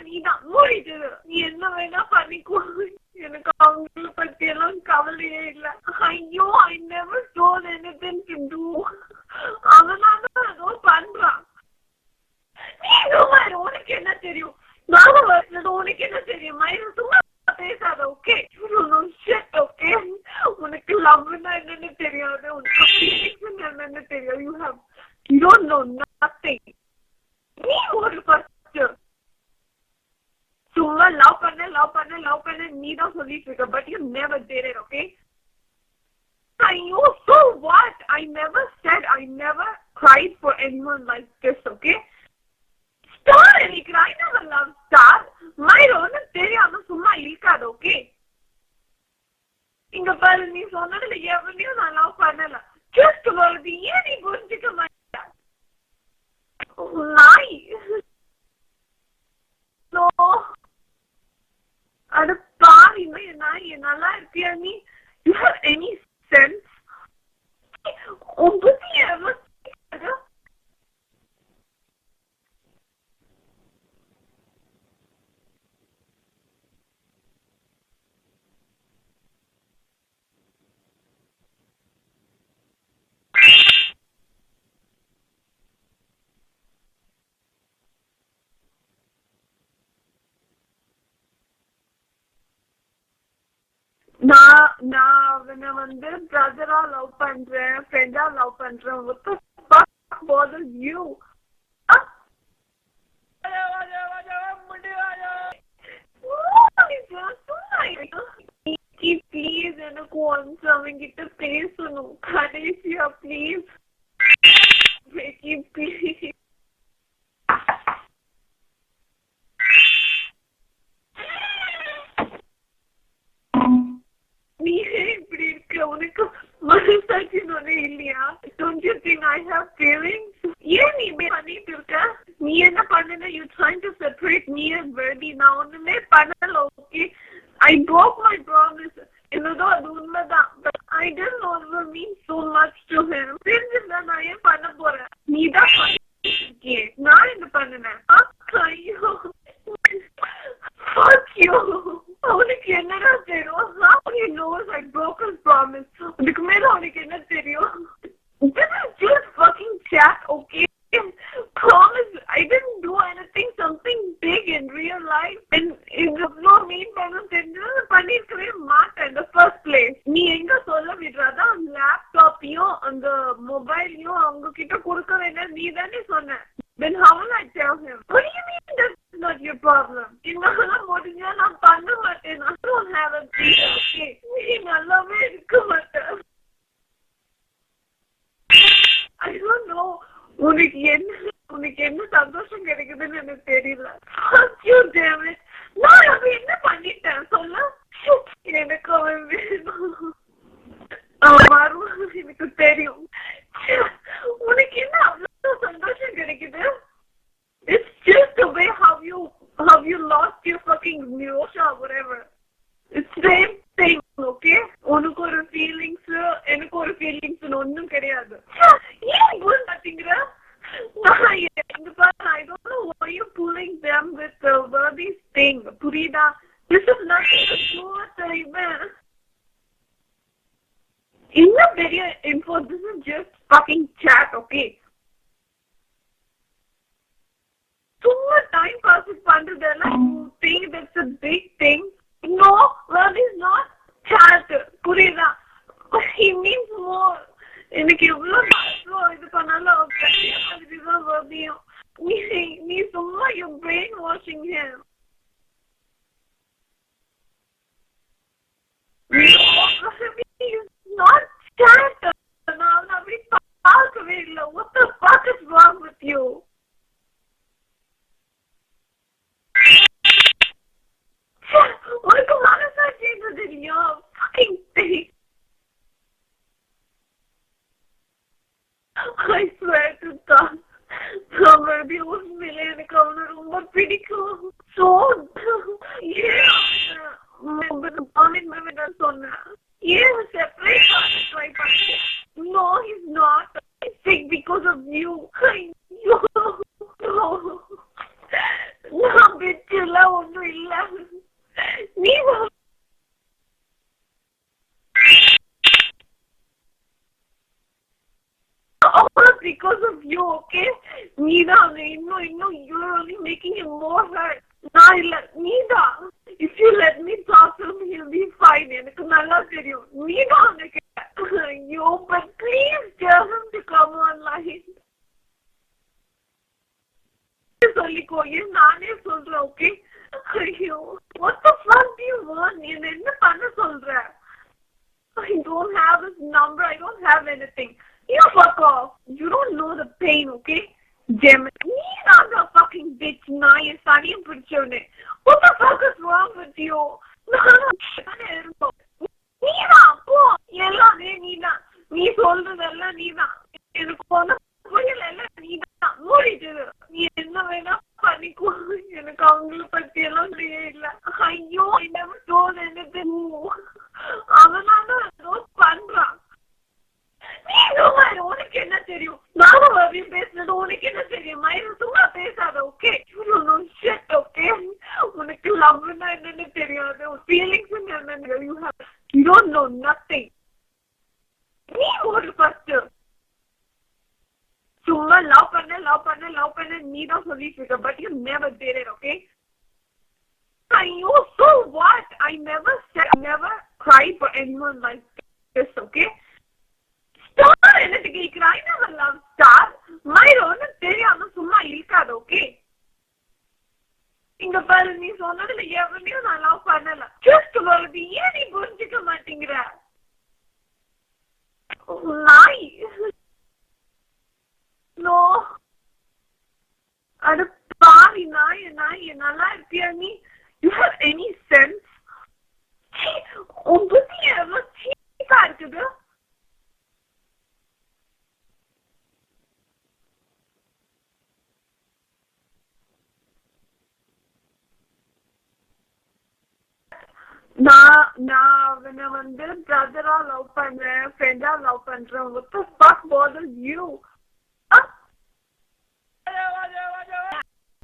நீதான் மூடிட்டு நீ என்ன வேணா பண்ணிக்கோ. எனக்கு அவங்கள பத்தி எல்லாம் கவலையே இல்ல. ஐயோ, I never told anything to do. அவனாதான் ஏதோ பண்றான். உனக்கு என்ன தெரியும்? நானும் வருஷம் உனக்கு என்ன தெரியும்? சும்மா பேசாத. Okay, okay. உனக்கு லவ்னா என்னன்னு தெரியாது, உனக்கு ஃபீலிங்ஸ் என்னன்னு தெரியாது. You don't know nothing. நீ ஒரு ஃபர்ஸ்ட் சும்மா லவ் பண்ண நீ தான் சொல்லிட்டு இருக்க. But you never did it. Okay, ஐயோ, so what? I never said, I never cried for anyone like this. Okay, star எனக்கு I never love star. Mind ஒண்ணு தெரியாம சும்மா இருக்காது. ஓகே, இங்க பாரு, நீ சொன்னதுல எவனையும் நான் லவ் பண்ணல. ஜஸ்ட் வருது. ஏன் நீ புரிஞ்சுக்க மாட்டேன்? நாய். அது பாரு, நாய் நல்லா இருக்கியா நீ? You have any sense? உன் புத்தி எவ்வளவு நான் அவனை பிரதரா லவ் பண்றேன், ஃப்ரெண்டா லவ் பண்றேன். What the fuck bothers you? Please, எனக்கு ஒன்ஸ் அவங்கிட்ட பேசணும் கடைசியா. Please please. நீ இப்படி இருக்க? உனக்கு மனசாட்சின்னு ஒண்ணு இல்லையா? Don't you think I have feelings? ஏன் நீ பண்ணிட்டு இருக்க? நீ என்ன பண்ணுன? You trying to separate me and Verdi. நான் ஒண்ணுமே பண்ணல. Okay, I broke my promise. என்னதோ அது உண்மைதான். But I didn't know it would mean so much to him. தெரிஞ்சிருந்தா நான் ஏன் பண்ண போறேன்? நீதான் பண்ணிருக்கே. நான் என்ன பண்ணுனேன்? ஐயோ, fuck you. அவனுக்கு என்னடா தெரியும்? How he knows I broke his promise? அதுக்கு மேல அவனுக்கு என்ன தெரியும்? This is just fucking chat, okay? Promise, I didn't do anything, something big in real life. And no mean பண்ணணும் தெரிஞ்சது பண்ணிருக்கவே மாட்டேன் in the first place. நீ எங்க சொல்ல விடுறாதான் அந்த லேப்டாப்பையும் அந்த மொபைலையும் அவங்க கிட்ட கொடுக்க வேண்டாம் நீ தானே சொன்ன. Then how will I tell him? What do you mean that's not your problem? என்னால முடிஞ்சா நான் பண்ண மாட்டேன். I don't have a deal, okay? நீ நல்லாவே இருக்க மாட்டேன். I don't know. உனக்கு என்ன சந்தோஷம் கிடைக்குதுன்னு எனக்கு தெரியல. Fuck you, damn it. நான் அவன் என்ன பண்ணிட்டேன் சொல்ல? எனக்கு அவன் வேணும். அவன் வருவான் எனக்கு தெரியும். உனக்கு என்ன அவ்வளவு சந்தோஷம் கிடைக்குது? It's just the way how you lost your fucking Miosha or whatever. It's same thing, okay? உனக்கு ஒரு ஃபீலிங்ஸ் எனக்கு ஒரு ஃபீலிங்ஸ் ஒன்னும் கிடையாது. ஏன் போல் பாத்தீங்கிற? I don't know why you're pulling them with Verdi's thing. புரியுதா? This is nothing to do with even. In a very info, this is just fucking chat, okay? சும்மா time pass பண்றதெல்லாம் you think that's a big thing? No, love is not chat. புரியுதா? He means more. எனக்கு எவ்வளவு இது பண்ணாலும் இதுதான் வர்தியும். நீ சும்மா you brainwashing him. He's not chat. நான் அப்படி பார்க்கவே இல்லை. What the fuck is wrong with you? உனக்கு மனசாட்சி இல்லையா? Fucking thing. I swear to God. Maybe உண்மையிலே எனக்கு அவனை ரொம்ப பிடிக்கும். So சொன்னேன். ஏன் செப்பரேட் ட்ரை பண்ண? No, he's not. He's sick because of you. நான் விட்டுல because of you, okay? Needa, you're only making him more hurt. Nah, Needa, if you let me talk to him, he'll be fine. எனக்கு நல்லா தெரியும். Needa, you, but please tell him to come online. சொல்லிக்கோ, நானே சொல்றேன், okay? ஐயோ, what the fuck do you want? நீ என்ன பண்ண சொல்ற? I don't have his number. I don't have anything. You fuck off. You don't know the pain, okay? Jim, you're not a fucking bitch. Now you're studying picture. What the fuck is wrong with you? Needa, po. எல்லாமே நீதான். நீ சொல்றதெல்லாம் நீதான். எனக்கு போன புரியல நீதான். மூடிட்டு நீ என்ன வேணா பண்ணிக்கோ. எனக்கு அவங்கள பத்தி எல்லாம் தெரிய இல்ல. ஐயோ, I never told anything. அவனால ஏதோ பண்றான். நீ உனக்கு என்ன தெரியும்? நானும் வரையும் பேசுனது உனக்கு என்ன தெரியும்? மயிறு சும்மா பேசாத, ஓகே? Shit, okay? உனக்கு லவ்னா என்னன்னு தெரியாது, ஃபீலிங்ஸ் என்னன்னு you don't know nothing. நீ ஒரு ஃபர்ஸ்ட் சும்மா லவ் பண்ண நீ தான் சொல்லிட்டு இருக்க, but you never did it, okay? ஐயோ, so what? I never cried for anyone like this, okay? Star என்னது கேக்குறா? I never love Star. மயிறு ஒன்னு தெரியாம சும்மா இருக்காது, okay? இங்க பாரு, நீ சொன்னதுல எவனையும் நான் லவ் பண்ணல. ஜஸ்ட் வருது, ஏன் நீ புரிஞ்சுக்க மாட்டேங்கிற? நாய். நோ, அது பாவி நாய் நல்லா இருக்கியா நீ? You have any sense? உன் புத்தி எவ்வளவு சீப்பா இருக்குது? நான் அவனை வந்து பிரதரா லவ் பண்றேன், ஃப்ரெண்டா லவ் பண்றேன். What the fuck bothers you?